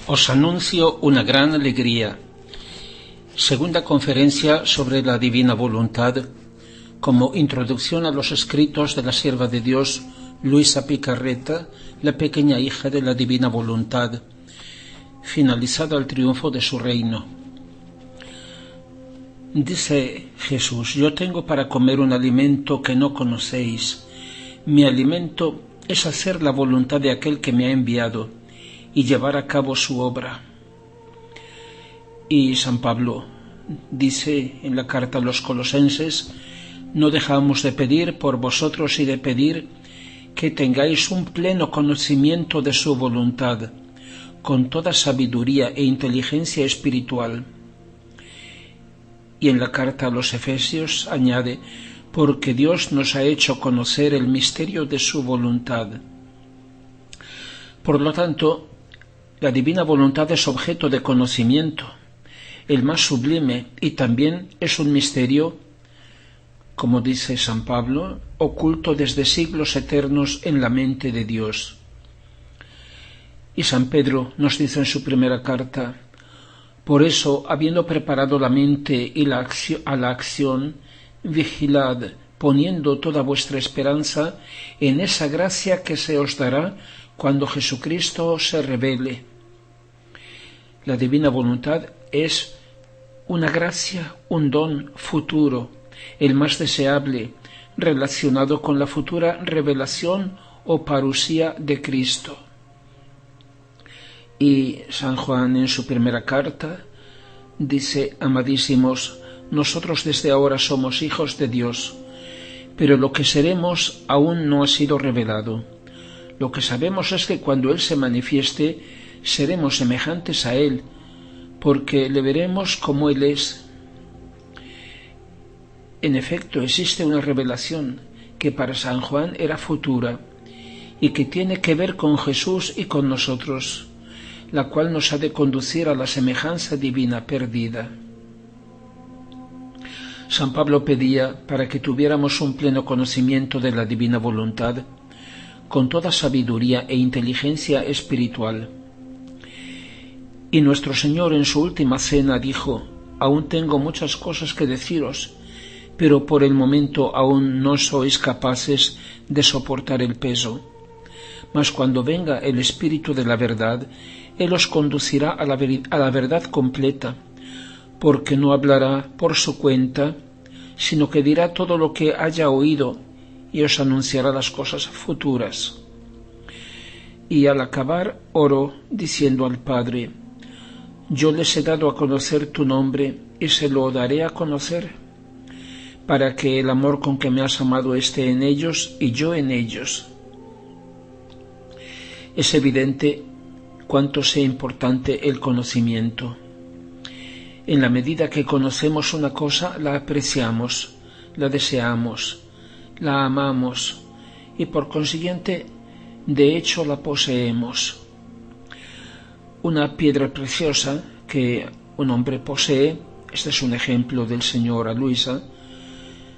Os anuncio una gran alegría. Segunda conferencia sobre la divina voluntad, como introducción a los escritos de la sierva de Dios, Luisa Picarreta, la pequeña hija de la divina voluntad, finalizado el triunfo de su reino. Dice Jesús: yo tengo para comer un alimento que no conocéis. Mi alimento es hacer la voluntad de aquel que me ha enviado y llevar a cabo su obra. Y San Pablo dice en la carta a los Colosenses: no dejamos de pedir por vosotros y de pedir que tengáis un pleno conocimiento de su voluntad, con toda sabiduría e inteligencia espiritual. Y en la carta a los Efesios añade: porque Dios nos ha hecho conocer el misterio de su voluntad. Por lo tanto, la divina voluntad es objeto de conocimiento, el más sublime, y también es un misterio, como dice San Pablo, oculto desde siglos eternos en la mente de Dios. Y San Pedro nos dice en su primera carta: por eso, habiendo preparado la mente y a la acción, vigilad, poniendo toda vuestra esperanza en esa gracia que se os dará cuando Jesucristo se revele. La divina voluntad es una gracia, un don futuro, el más deseable, relacionado con la futura revelación o parusía de Cristo. Y San Juan en su primera carta dice: amadísimos, nosotros desde ahora somos hijos de Dios, pero lo que seremos aún no ha sido revelado. Lo que sabemos es que cuando Él se manifieste, seremos semejantes a Él, porque le veremos como Él es. En efecto, existe una revelación que para San Juan era futura y que tiene que ver con Jesús y con nosotros, la cual nos ha de conducir a la semejanza divina perdida. San Pablo pedía para que tuviéramos un pleno conocimiento de la divina voluntad, con toda sabiduría e inteligencia espiritual. Y nuestro Señor en su última cena dijo: aún tengo muchas cosas que deciros, pero por el momento aún no sois capaces de soportar el peso. Mas cuando venga el Espíritu de la verdad, Él os conducirá a la verdad completa, porque no hablará por su cuenta, sino que dirá todo lo que haya oído y os anunciará las cosas futuras. Y al acabar oró diciendo al Padre: yo les he dado a conocer tu nombre y se lo daré a conocer, para que el amor con que me has amado esté en ellos y yo en ellos. Es evidente cuánto sea importante el conocimiento. En la medida que conocemos una cosa, la apreciamos, la deseamos, la amamos y por consiguiente, de hecho, la poseemos. Una piedra preciosa que un hombre posee, este es un ejemplo del Señor a Luisa,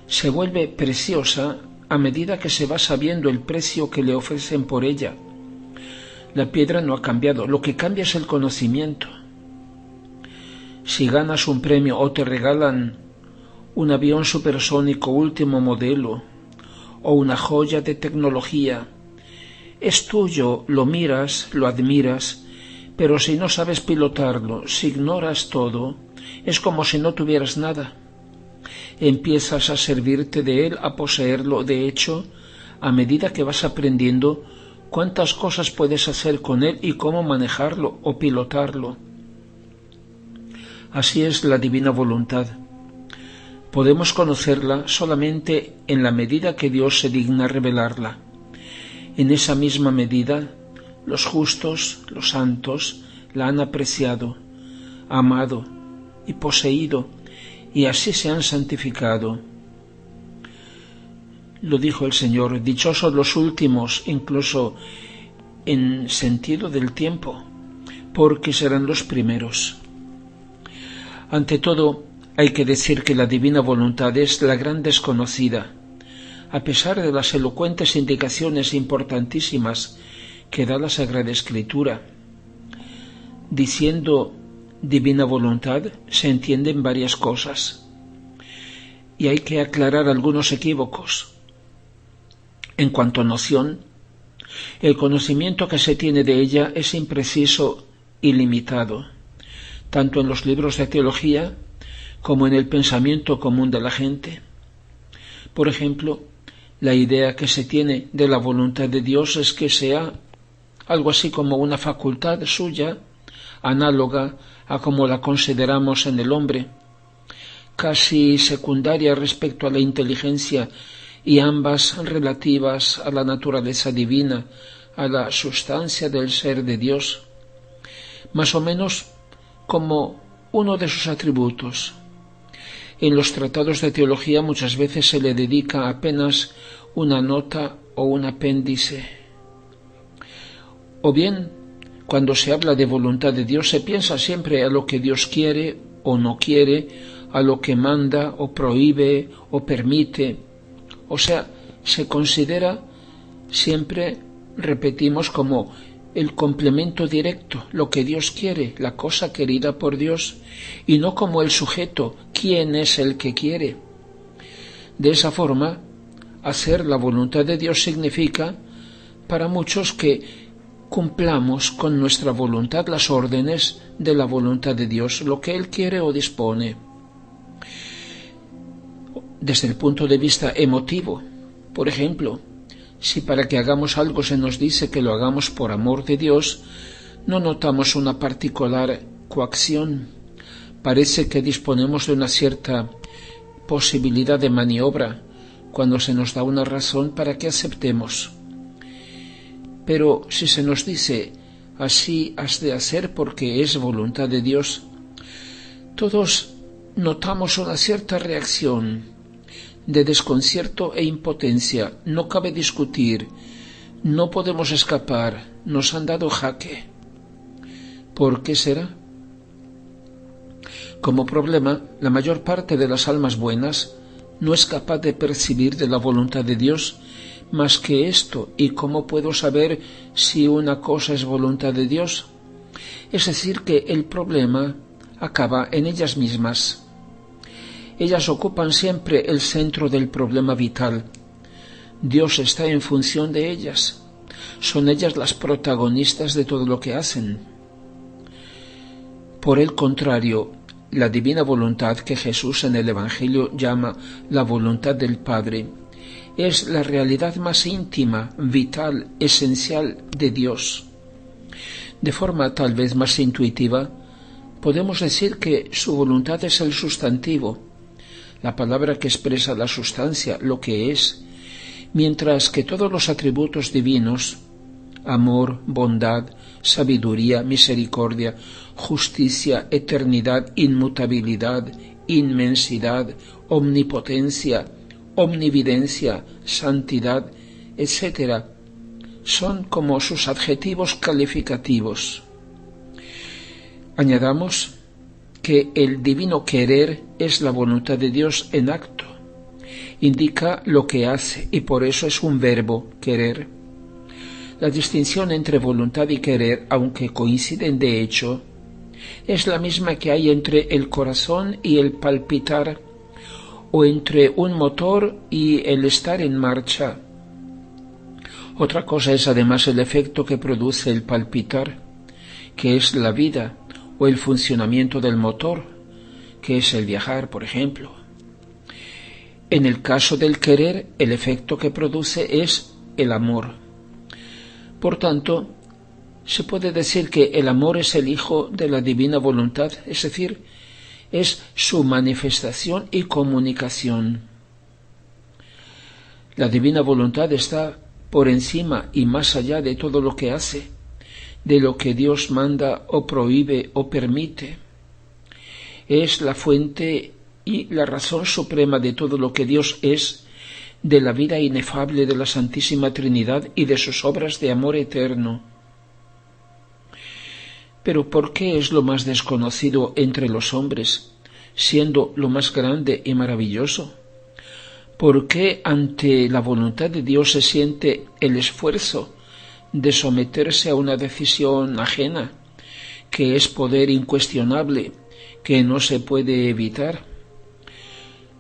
se vuelve preciosa a medida que se va sabiendo el precio que le ofrecen por ella. La piedra no ha cambiado, lo que cambia es el conocimiento. Si ganas un premio o te regalan un avión supersónico último modelo o una joya de tecnología, es tuyo, lo miras, lo admiras, pero si no sabes pilotarlo, si ignoras todo, es como si no tuvieras nada. Empiezas a servirte de él, a poseerlo. De hecho, a medida que vas aprendiendo cuántas cosas puedes hacer con él y cómo manejarlo o pilotarlo. Así es la divina voluntad. Podemos conocerla solamente en la medida que Dios se digna revelarla. En esa misma medida, los justos, los santos, la han apreciado, amado y poseído, y así se han santificado. Lo dijo el Señor: dichosos los últimos, incluso en sentido del tiempo, porque serán los primeros. Ante todo, hay que decir que la divina voluntad es la gran desconocida, a pesar de las elocuentes indicaciones importantísimas que da la Sagrada Escritura. Diciendo divina voluntad se entienden varias cosas y hay que aclarar algunos equívocos. En cuanto a noción, el conocimiento que se tiene de ella es impreciso y limitado, tanto en los libros de teología como en el pensamiento común de la gente. Por ejemplo, la idea que se tiene de la voluntad de Dios es que sea algo así como una facultad suya, análoga a como la consideramos en el hombre, casi secundaria respecto a la inteligencia y ambas relativas a la naturaleza divina, a la sustancia del ser de Dios, más o menos como uno de sus atributos. En los tratados de teología muchas veces se le dedica apenas una nota o un apéndice. O bien, cuando se habla de voluntad de Dios, se piensa siempre a lo que Dios quiere o no quiere, a lo que manda o prohíbe o permite. O sea, se considera siempre, repetimos, como el complemento directo, lo que Dios quiere, la cosa querida por Dios, y no como el sujeto, quién es el que quiere. De esa forma, hacer la voluntad de Dios significa, para muchos, que cumplamos con nuestra voluntad las órdenes de la voluntad de Dios, lo que Él quiere o dispone. Desde el punto de vista emotivo, por ejemplo, si para que hagamos algo se nos dice que lo hagamos por amor de Dios, no notamos una particular coacción. Parece que disponemos de una cierta posibilidad de maniobra cuando se nos da una razón para que aceptemos. Pero si se nos dice, así has de hacer porque es voluntad de Dios, todos notamos una cierta reacción de desconcierto e impotencia. No cabe discutir, no podemos escapar, nos han dado jaque. ¿Por qué será? Como problema, la mayor parte de las almas buenas no es capaz de percibir de la voluntad de Dios más que esto. ¿Y cómo puedo saber si una cosa es voluntad de Dios? Es decir, que el problema acaba en ellas mismas. Ellas ocupan siempre el centro del problema vital. Dios está en función de ellas. Son ellas las protagonistas de todo lo que hacen. Por el contrario, la divina voluntad que Jesús en el Evangelio llama la voluntad del Padre es la realidad más íntima, vital, esencial de Dios. De forma tal vez más intuitiva, podemos decir que su voluntad es el sustantivo, la palabra que expresa la sustancia, lo que es, mientras que todos los atributos divinos, amor, bondad, sabiduría, misericordia, justicia, eternidad, inmutabilidad, inmensidad, omnipotencia, omnividencia, santidad, etc., son como sus adjetivos calificativos. Añadamos que el divino querer es la voluntad de Dios en acto. Indica lo que hace y por eso es un verbo, querer. La distinción entre voluntad y querer, aunque coinciden de hecho, es la misma que hay entre el corazón y el palpitar, o entre un motor y el estar en marcha. Otra cosa es además el efecto que produce el palpitar, que es la vida, o el funcionamiento del motor, que es el viajar, por ejemplo. En el caso del querer, el efecto que produce es el amor. Por tanto, se puede decir que el amor es el hijo de la divina voluntad, es decir, es su manifestación y comunicación. La divina voluntad está por encima y más allá de todo lo que hace, de lo que Dios manda o prohíbe o permite. Es la fuente y la razón suprema de todo lo que Dios es, de la vida inefable de la Santísima Trinidad y de sus obras de amor eterno. Pero ¿por qué es lo más desconocido entre los hombres, siendo lo más grande y maravilloso? ¿Por qué ante la voluntad de Dios se siente el esfuerzo de someterse a una decisión ajena, que es poder incuestionable, que no se puede evitar,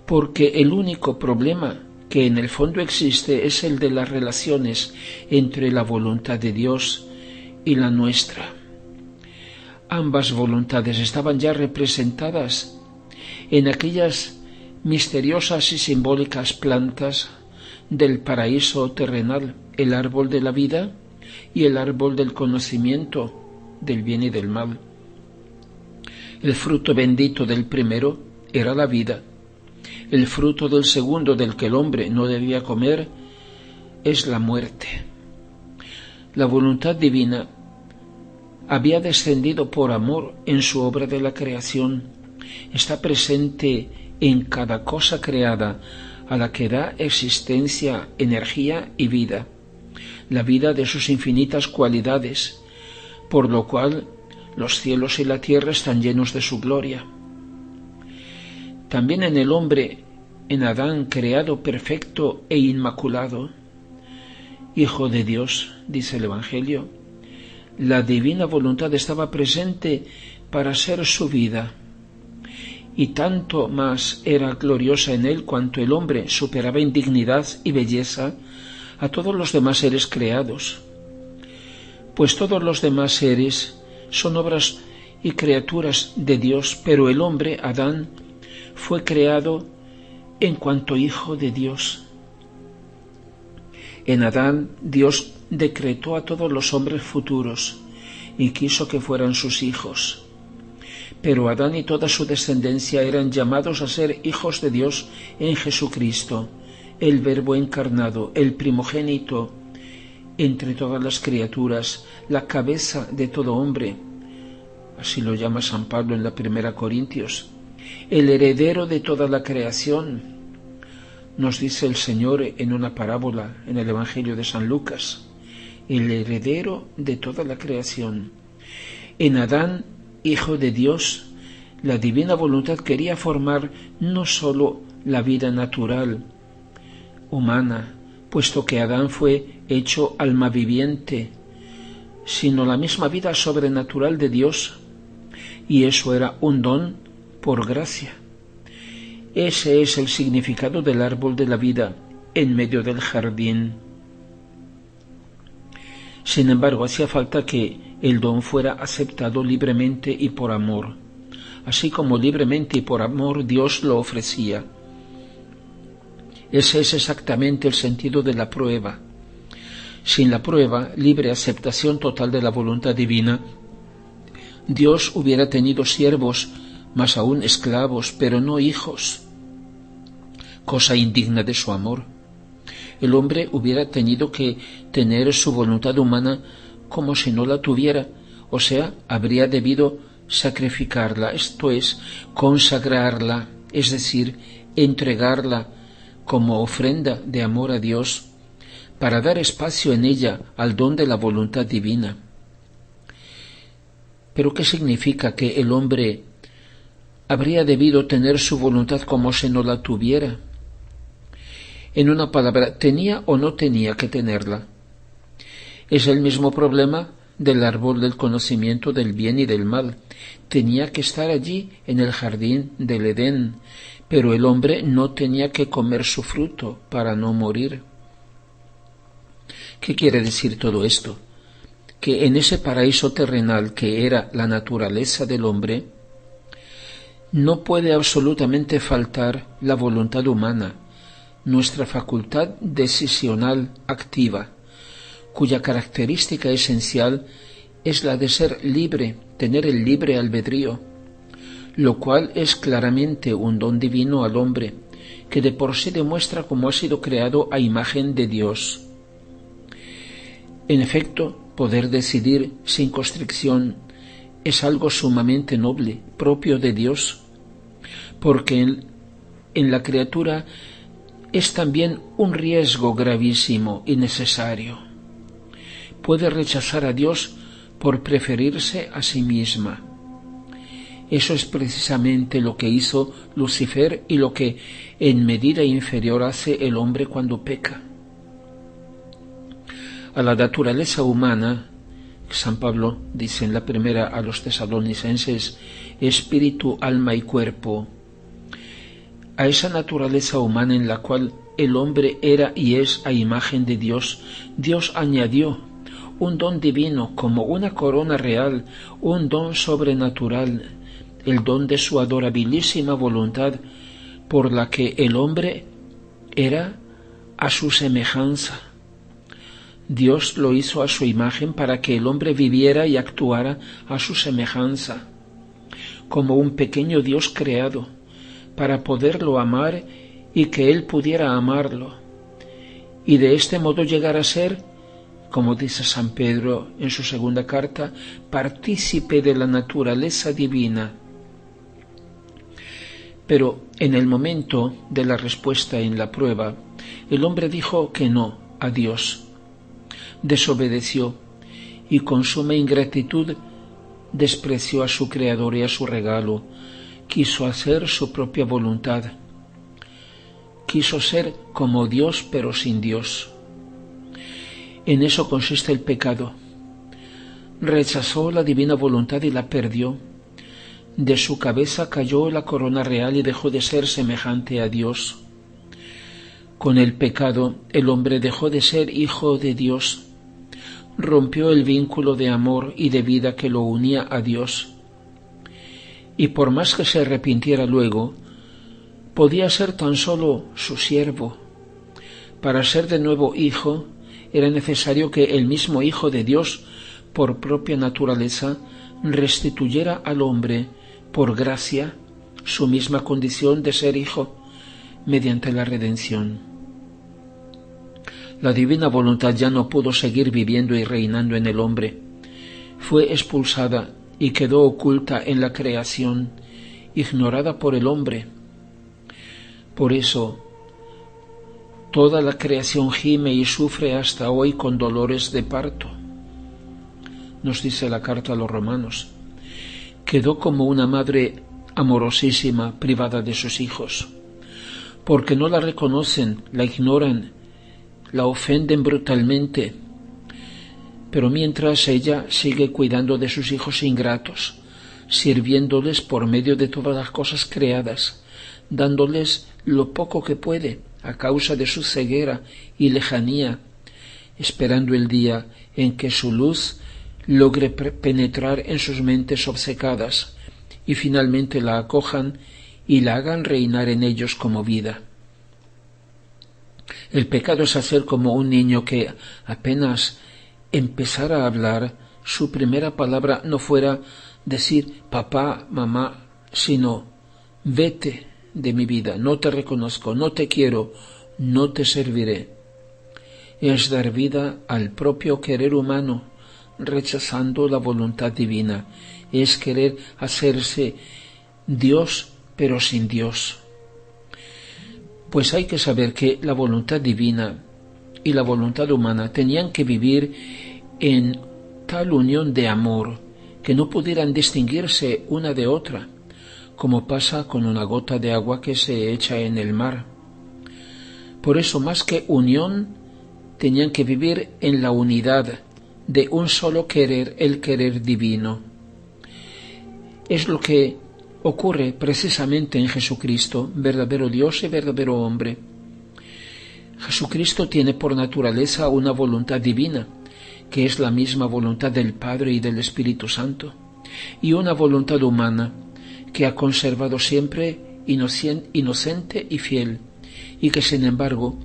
porque el único problema que en el fondo existe es el de las relaciones entre la voluntad de Dios y la nuestra. Ambas voluntades estaban ya representadas en aquellas misteriosas y simbólicas plantas del paraíso terrenal, el árbol de la vida y el árbol del conocimiento del bien y del mal. El fruto bendito del primero era la vida. El fruto del segundo, del que el hombre no debía comer, es la muerte. La voluntad divina había descendido por amor en su obra de la creación. Está presente en cada cosa creada, a la que da existencia, energía y vida, la vida de sus infinitas cualidades, por lo cual los cielos y la tierra están llenos de su gloria. También en el hombre, en Adán, creado perfecto e inmaculado, Hijo de Dios, dice el Evangelio, la divina voluntad estaba presente para ser su vida, y tanto más era gloriosa en él cuanto el hombre superaba en dignidad y belleza a todos los demás seres creados, pues todos los demás seres son obras y criaturas de Dios, pero el hombre, Adán, fue creado en cuanto hijo de Dios. En Adán, Dios decretó a todos los hombres futuros y quiso que fueran sus hijos. Pero Adán y toda su descendencia eran llamados a ser hijos de Dios en Jesucristo, el Verbo encarnado, el primogénito entre todas las criaturas, la cabeza de todo hombre. Así lo llama San Pablo en la 1 Corintios. El heredero de toda la creación, nos dice el Señor en una parábola en el Evangelio de San Lucas. El heredero de toda la creación. En Adán, Hijo de Dios, la divina voluntad quería formar no sólo la vida natural, humana, puesto que Adán fue hecho alma viviente, sino la misma vida sobrenatural de Dios, y eso era un don por gracia. Ese es el significado del árbol de la vida en medio del jardín. Sin embargo, hacía falta que el don fuera aceptado libremente y por amor, así como libremente y por amor Dios lo ofrecía. Ese es exactamente el sentido de la prueba. Sin la prueba, libre aceptación total de la voluntad divina, Dios hubiera tenido siervos, más aún esclavos, pero no hijos, cosa indigna de su amor. El hombre hubiera tenido que tener su voluntad humana como si no la tuviera, o sea, habría debido sacrificarla, esto es, consagrarla, es decir, entregarla como ofrenda de amor a Dios, para dar espacio en ella al don de la voluntad divina. ¿Pero qué significa que el hombre habría debido tener su voluntad como si no la tuviera? En una palabra, ¿tenía o no tenía que tenerla? Es el mismo problema del árbol del conocimiento del bien y del mal. Tenía que estar allí en el jardín del Edén, pero el hombre no tenía que comer su fruto para no morir. ¿Qué quiere decir todo esto? Que en ese paraíso terrenal que era la naturaleza del hombre, no puede absolutamente faltar la voluntad humana, nuestra facultad decisional activa, cuya característica esencial es la de ser libre, tener el libre albedrío, lo cual es claramente un don divino al hombre, que de por sí demuestra cómo ha sido creado a imagen de Dios. En efecto, poder decidir sin constricción es algo sumamente noble, propio de Dios, porque en la criatura es también un riesgo gravísimo y necesario. Puede rechazar a Dios por preferirse a sí misma. Eso es precisamente lo que hizo Lucifer y lo que en medida inferior hace el hombre cuando peca. A la naturaleza humana, San Pablo dice en la primera a los tesalonicenses, espíritu, alma y cuerpo. A esa naturaleza humana en la cual el hombre era y es a imagen de Dios, Dios añadió un don divino como una corona real, un don sobrenatural, el don de su adorabilísima voluntad, por la que el hombre era a su semejanza. Dios lo hizo a su imagen para que el hombre viviera y actuara a su semejanza, como un pequeño Dios creado, para poderlo amar y que él pudiera amarlo, y de este modo llegar a ser, como dice San Pedro en su segunda carta, partícipe de la naturaleza divina. Pero en el momento de la respuesta en la prueba, el hombre dijo que no a Dios, desobedeció y con suma ingratitud despreció a su Creador y a su regalo, quiso hacer su propia voluntad, quiso ser como Dios pero sin Dios. En eso consiste el pecado. Rechazó la divina voluntad y la perdió. De su cabeza cayó la corona real y dejó de ser semejante a Dios. Con el pecado el hombre dejó de ser hijo de Dios, rompió el vínculo de amor y de vida que lo unía a Dios, y por más que se arrepintiera luego, podía ser tan solo su siervo. Para ser de nuevo hijo, era necesario que el mismo Hijo de Dios, por propia naturaleza, restituyera al hombre, por gracia, su misma condición de ser hijo, mediante la redención. La divina voluntad ya no pudo seguir viviendo y reinando en el hombre. Fue expulsada y quedó oculta en la creación, ignorada por el hombre. Por eso, toda la creación gime y sufre hasta hoy con dolores de parto. Nos dice la carta a los Romanos. Quedó como una madre amorosísima privada de sus hijos, porque no la reconocen, la ignoran, la ofenden brutalmente, pero mientras ella sigue cuidando de sus hijos ingratos, sirviéndoles por medio de todas las cosas creadas, dándoles lo poco que puede a causa de su ceguera y lejanía, esperando el día en que su luz logre penetrar en sus mentes obcecadas y finalmente la acojan y la hagan reinar en ellos como vida. El pecado es hacer como un niño que apenas empezara a hablar, su primera palabra no fuera decir papá, mamá, sino vete de mi vida, no te reconozco, no te quiero, no te serviré. Es dar vida al propio querer humano, rechazando la voluntad divina. Es querer hacerse Dios pero sin Dios. Pues hay que saber que la voluntad divina y la voluntad humana tenían que vivir en tal unión de amor que no pudieran distinguirse una de otra, como pasa con una gota de agua que se echa en el mar. Por eso, más que unión, tenían que vivir en la unidad de un solo querer, el querer divino. Es lo que ocurre precisamente en Jesucristo, verdadero Dios y verdadero hombre. Jesucristo tiene por naturaleza una voluntad divina, que es la misma voluntad del Padre y del Espíritu Santo, y una voluntad humana, que ha conservado siempre inocente y fiel, y que sin embargo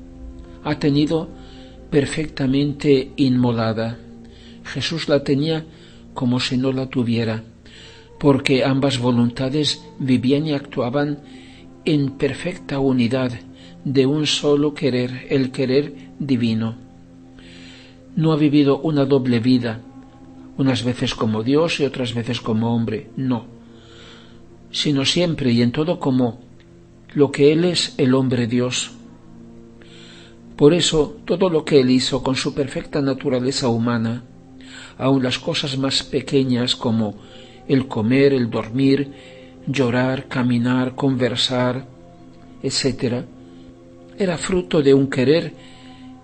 ha tenido perfectamente inmolada. Jesús la tenía como si no la tuviera, porque ambas voluntades vivían y actuaban en perfecta unidad de un solo querer, el querer divino. No ha vivido una doble vida, unas veces como Dios y otras veces como hombre, no, sino siempre y en todo como lo que Él es, el hombre Dios. Por eso, todo lo que Él hizo con su perfecta naturaleza humana, aun las cosas más pequeñas como el comer, el dormir, llorar, caminar, conversar, etc., era fruto de un querer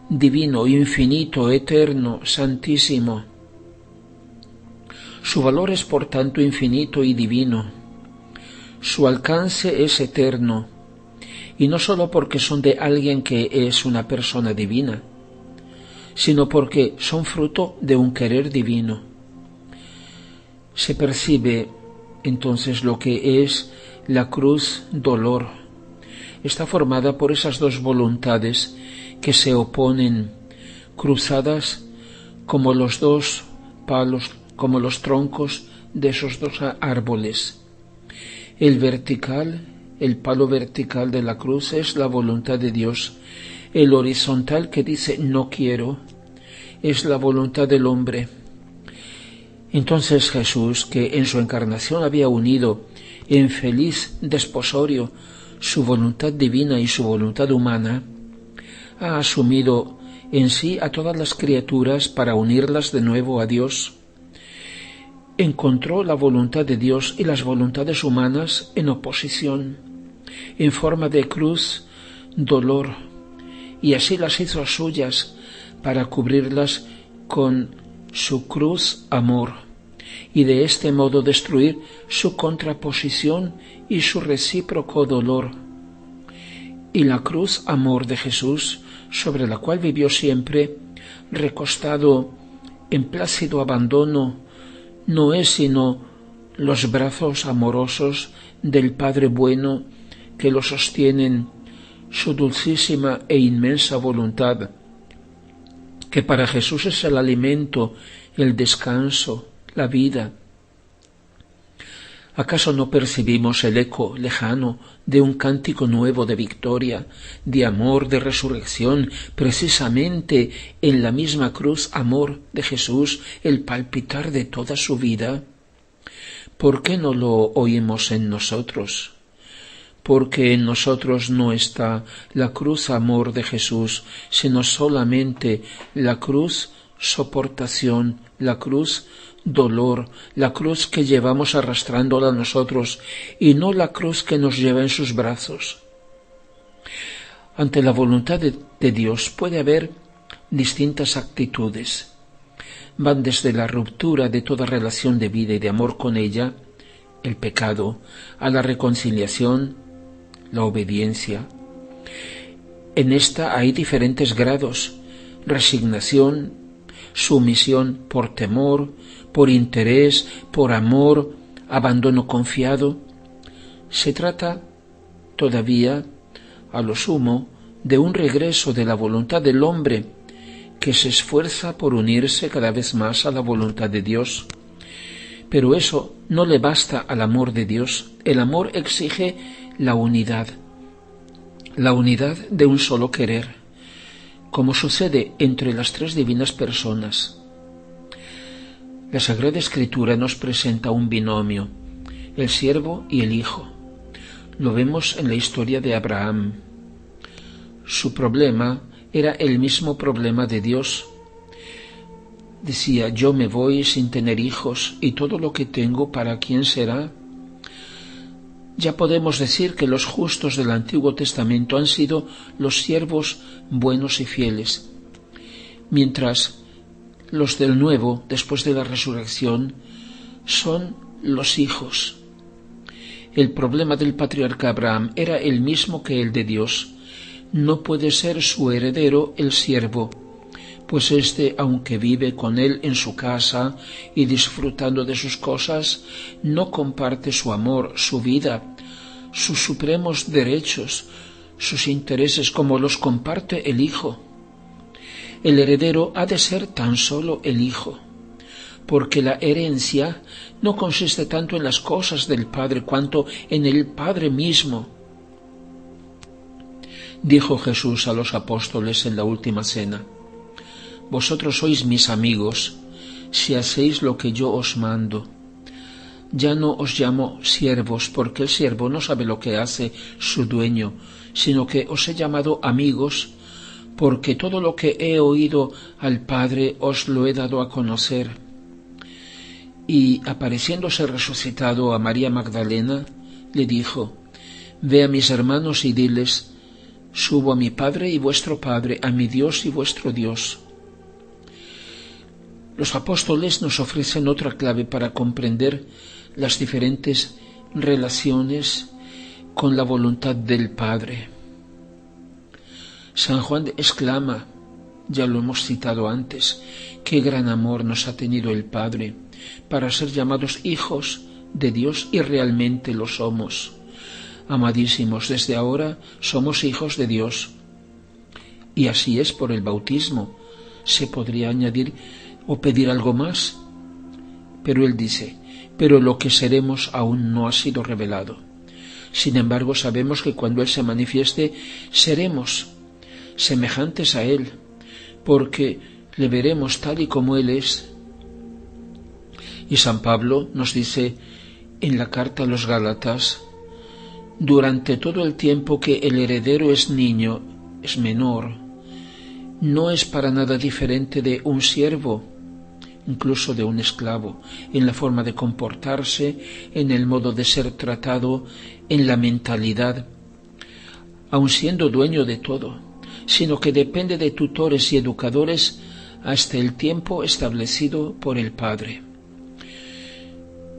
divino, infinito, eterno, santísimo. Su valor es por tanto infinito y divino. Su alcance es eterno, y no sólo porque son de alguien que es una persona divina, sino porque son fruto de un querer divino. Se percibe entonces lo que es la cruz dolor. Está formada por esas dos voluntades que se oponen, cruzadas como los dos palos, como los troncos de esos dos árboles. El vertical, el palo vertical de la cruz es la voluntad de Dios. El horizontal que dice no quiero es la voluntad del hombre. Entonces Jesús, que en su encarnación había unido en feliz desposorio su voluntad divina y su voluntad humana, ha asumido en sí a todas las criaturas para unirlas de nuevo a Dios. Encontró la voluntad de Dios y las voluntades humanas en oposición, en forma de cruz, dolor, y así las hizo suyas para cubrirlas con su cruz amor, y de este modo destruir su contraposición y su recíproco dolor. Y la cruz amor de Jesús, sobre la cual vivió siempre, recostado en plácido abandono, no es sino los brazos amorosos del Padre bueno que lo sostienen, su dulcísima e inmensa voluntad, que para Jesús es el alimento, el descanso, la vida. ¿Acaso no percibimos el eco lejano de un cántico nuevo de victoria, de amor, de resurrección, precisamente en la misma cruz amor de Jesús, el palpitar de toda su vida? ¿Por qué no lo oímos en nosotros? Porque en nosotros no está la cruz amor de Jesús, sino solamente la cruz soportación, la cruz dolor, la cruz que llevamos arrastrándola nosotros y no la cruz que nos lleva en sus brazos. Ante la voluntad de Dios puede haber distintas actitudes. Van desde la ruptura de toda relación de vida y de amor con ella, el pecado, a la reconciliación, la obediencia. En esta hay diferentes grados: resignación, sumisión por temor, por interés, por amor, abandono confiado. Se trata todavía, a lo sumo, de un regreso de la voluntad del hombre que se esfuerza por unirse cada vez más a la voluntad de Dios. Pero eso no le basta al amor de Dios. El amor exige la unidad de un solo querer, como sucede entre las tres divinas personas. La Sagrada Escritura nos presenta un binomio, el siervo y el hijo. Lo vemos en la historia de Abraham. Su problema era el mismo problema de Dios. Decía: yo me voy sin tener hijos, y todo lo que tengo, ¿para quién será? Ya podemos decir que los justos del Antiguo Testamento han sido los siervos buenos y fieles, mientras los del Nuevo, después de la resurrección, son los hijos. El problema del patriarca Abraham era el mismo que el de Dios. No puede ser su heredero el siervo, pues éste, aunque vive con él en su casa y disfrutando de sus cosas, no comparte su amor, su vida, sus supremos derechos, sus intereses como los comparte el hijo. El heredero ha de ser tan solo el hijo, porque la herencia no consiste tanto en las cosas del Padre cuanto en el Padre mismo. Dijo Jesús a los apóstoles en la última cena: vosotros sois mis amigos si hacéis lo que yo os mando. Ya no os llamo siervos, porque el siervo no sabe lo que hace su dueño, sino que os he llamado amigos, porque todo lo que he oído al Padre os lo he dado a conocer. Y apareciéndose resucitado a María Magdalena, le dijo: ve a mis hermanos y diles: subo a mi Padre y vuestro Padre, a mi Dios y vuestro Dios. Los apóstoles nos ofrecen otra clave para comprender las diferentes relaciones con la voluntad del Padre. San Juan exclama, ya lo hemos citado antes, qué gran amor nos ha tenido el Padre para ser llamados hijos de Dios, y realmente lo somos. Amadísimos, desde ahora somos hijos de Dios. Y así es por el bautismo. Se podría añadir o pedir algo más, pero él dice, pero lo que seremos aún no ha sido revelado. Sin embargo, sabemos que cuando Él se manifieste, seremos semejantes a Él, porque le veremos tal y como Él es. Y San Pablo nos dice en la carta a los Gálatas, durante todo el tiempo que el heredero es niño, es menor, no es para nada diferente de un siervo, incluso de un esclavo, en la forma de comportarse, en el modo de ser tratado, en la mentalidad, aun siendo dueño de todo, sino que depende de tutores y educadores hasta el tiempo establecido por el Padre.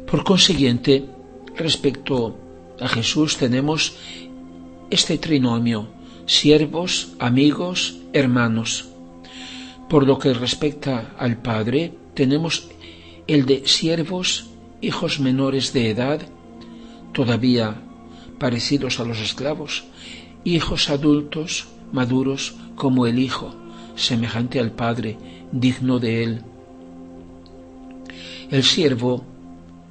Por consiguiente, respecto a Jesús tenemos este trinomio: siervos, amigos, hermanos. Por lo que respecta al Padre, tenemos el de siervos, hijos menores de edad, todavía parecidos a los esclavos, hijos adultos, maduros, como el Hijo, semejante al Padre, digno de Él. El siervo,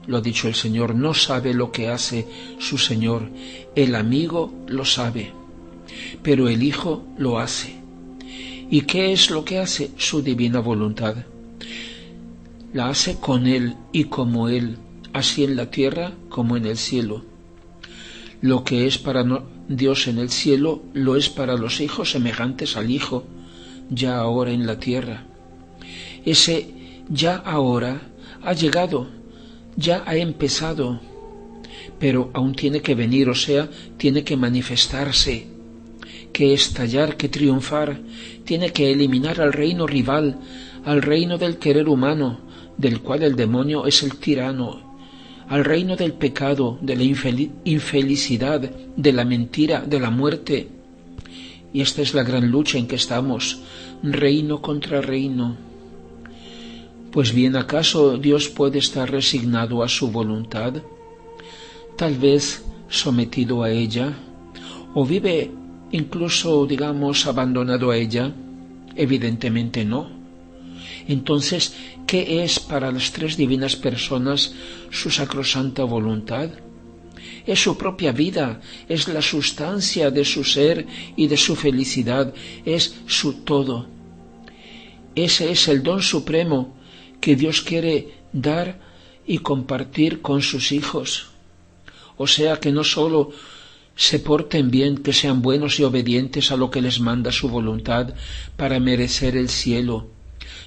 lo ha dicho el Señor, no sabe lo que hace su Señor. El amigo lo sabe, pero el Hijo lo hace. ¿Y qué es lo que hace? Su divina voluntad. La hace con Él y como Él, así en la tierra como en el cielo. Lo que es para Dios en el cielo, lo es para los hijos semejantes al Hijo, ya ahora en la tierra. Ese ya ahora ha llegado, ya ha empezado, pero aún tiene que venir, o sea, tiene que manifestarse, que estallar, que triunfar, tiene que eliminar al reino rival, al reino del querer humano, del cual el demonio es el tirano, al reino del pecado, de la infelicidad, de la mentira, de la muerte. Y esta es la gran lucha en que estamos, reino contra reino. Pues bien, ¿acaso Dios puede estar resignado a su voluntad? Tal vez sometido a ella, o vive incluso, digamos, abandonado a ella. Evidentemente no. Entonces, ¿qué es para las tres divinas personas su sacrosanta voluntad? Es su propia vida, es la sustancia de su ser y de su felicidad, es su todo. Ese es el don supremo que Dios quiere dar y compartir con sus hijos. O sea, que no sólo se porten bien, que sean buenos y obedientes a lo que les manda su voluntad para merecer el cielo,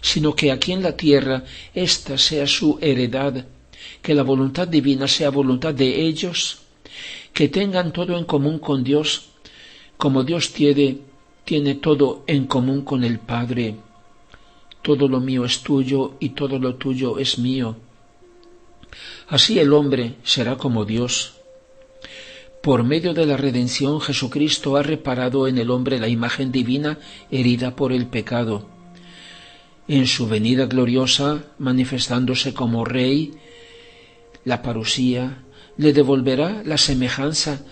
sino que aquí en la tierra esta sea su heredad, que la voluntad divina sea voluntad de ellos, que tengan todo en común con Dios, como Dios tiene todo en común con el Padre. Todo lo mío es tuyo y todo lo tuyo es mío. Así el hombre será como Dios. Por medio de la redención, Jesucristo ha reparado en el hombre la imagen divina herida por el pecado. En su venida gloriosa, manifestándose como Rey, la parusía, le devolverá la semejanza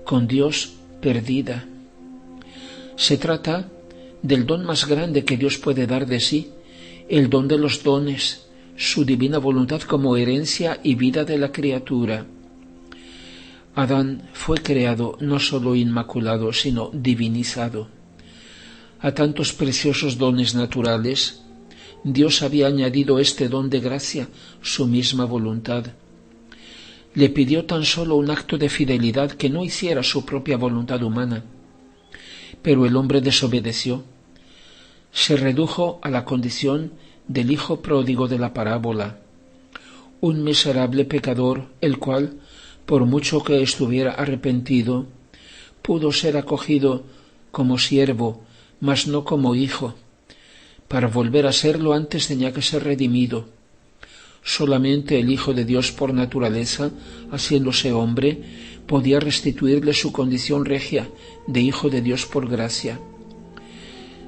con Dios perdida. Se trata del don más grande que Dios puede dar de sí, el don de los dones, su divina voluntad como herencia y vida de la criatura. Adán fue creado no sólo inmaculado, sino divinizado. A tantos preciosos dones naturales, Dios había añadido este don de gracia, su misma voluntad. Le pidió tan solo un acto de fidelidad, que no hiciera su propia voluntad humana. Pero el hombre desobedeció. Se redujo a la condición del hijo pródigo de la parábola, un miserable pecador, el cual, por mucho que estuviera arrepentido, pudo ser acogido como siervo, mas no como hijo, Para volver a serlo antes tenía que ser redimido. Solamente el Hijo de Dios por naturaleza, haciéndose hombre, podía restituirle su condición regia de Hijo de Dios por gracia.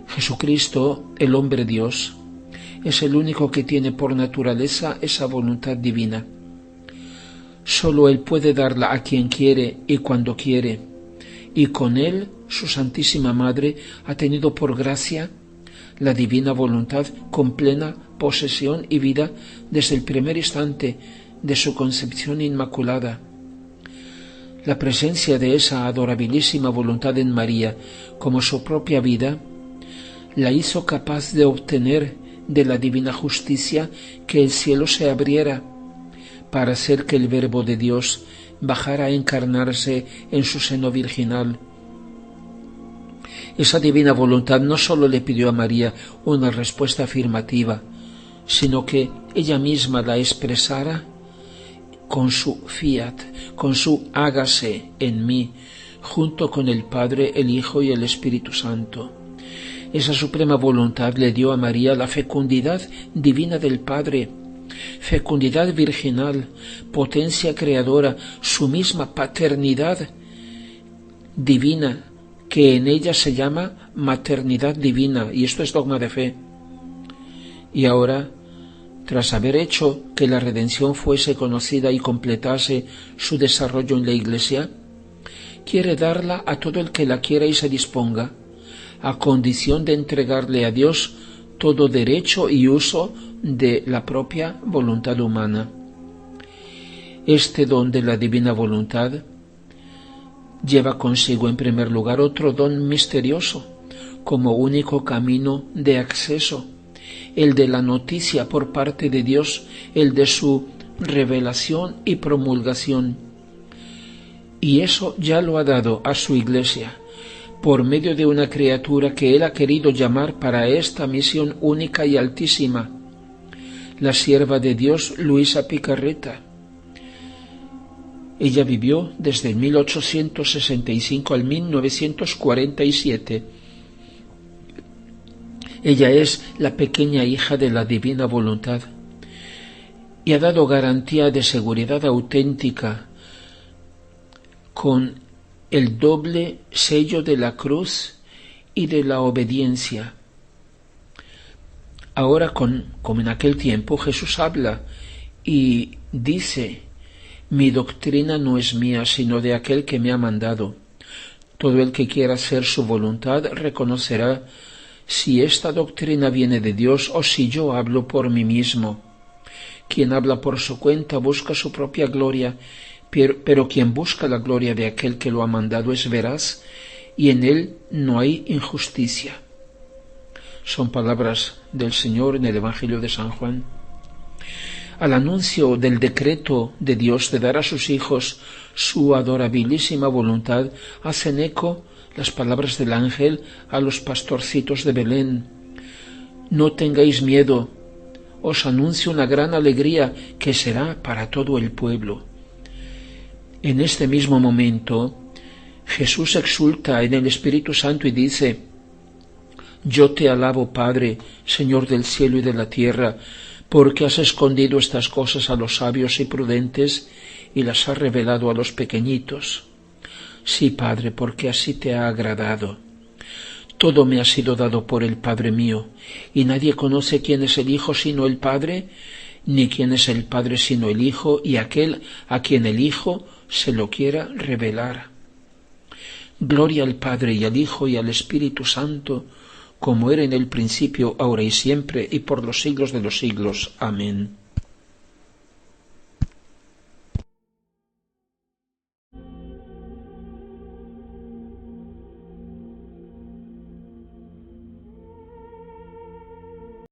Jesucristo, el hombre Dios, es el único que tiene por naturaleza esa voluntad divina. Solo Él puede darla a quien quiere y cuando quiere, y con Él, su Santísima Madre, ha tenido por gracia la divina voluntad con plena posesión y vida desde el primer instante de su concepción inmaculada. La presencia de esa adorabilísima voluntad en María como su propia vida la hizo capaz de obtener de la divina justicia que el cielo se abriera para hacer que el Verbo de Dios bajara a encarnarse en su seno virginal. Esa divina voluntad no sólo le pidió a María una respuesta afirmativa, sino que ella misma la expresara con su fiat, con su hágase en mí, junto con el Padre, el Hijo y el Espíritu Santo. Esa suprema voluntad le dio a María la fecundidad divina del Padre, fecundidad virginal, potencia creadora, su misma paternidad divina, que en ella se llama maternidad divina, y esto es dogma de fe. Y ahora, tras haber hecho que la redención fuese conocida y completase su desarrollo en la Iglesia, quiere darla a todo el que la quiera y se disponga, a condición de entregarle a Dios todo derecho y uso de la propia voluntad humana. Este don de la divina voluntad lleva consigo en primer lugar otro don misterioso, como único camino de acceso, el de la noticia por parte de Dios, el de su revelación y promulgación. Y eso ya lo ha dado a su Iglesia, por medio de una criatura que Él ha querido llamar para esta misión única y altísima, la sierva de Dios Luisa Picarreta. Ella vivió desde 1865 al 1947. Ella es la pequeña hija de la divina voluntad y ha dado garantía de seguridad auténtica con el doble sello de la cruz y de la obediencia. Ahora, como en aquel tiempo, Jesús habla y dice: mi doctrina no es mía, sino de aquel que me ha mandado. Todo el que quiera hacer su voluntad reconocerá si esta doctrina viene de Dios o si yo hablo por mí mismo. Quien habla por su cuenta busca su propia gloria, pero quien busca la gloria de aquel que lo ha mandado es veraz, y en él no hay injusticia. Son palabras del Señor en el Evangelio de San Juan. Al anuncio del decreto de Dios de dar a sus hijos su adorabilísima voluntad, hacen eco las palabras del ángel a los pastorcitos de Belén: no tengáis miedo, os anuncio una gran alegría que será para todo el pueblo. En este mismo momento, Jesús exulta en el Espíritu Santo y dice: yo te alabo, Padre, Señor del cielo y de la tierra, porque has escondido estas cosas a los sabios y prudentes y las has revelado a los pequeñitos. Sí, Padre, porque así te ha agradado. Todo me ha sido dado por el Padre mío, y nadie conoce quién es el Hijo sino el Padre, ni quién es el Padre sino el Hijo, y aquel a quien el Hijo se lo quiera revelar. Gloria al Padre y al Hijo y al Espíritu Santo, como era en el principio, ahora y siempre, y por los siglos de los siglos. Amén.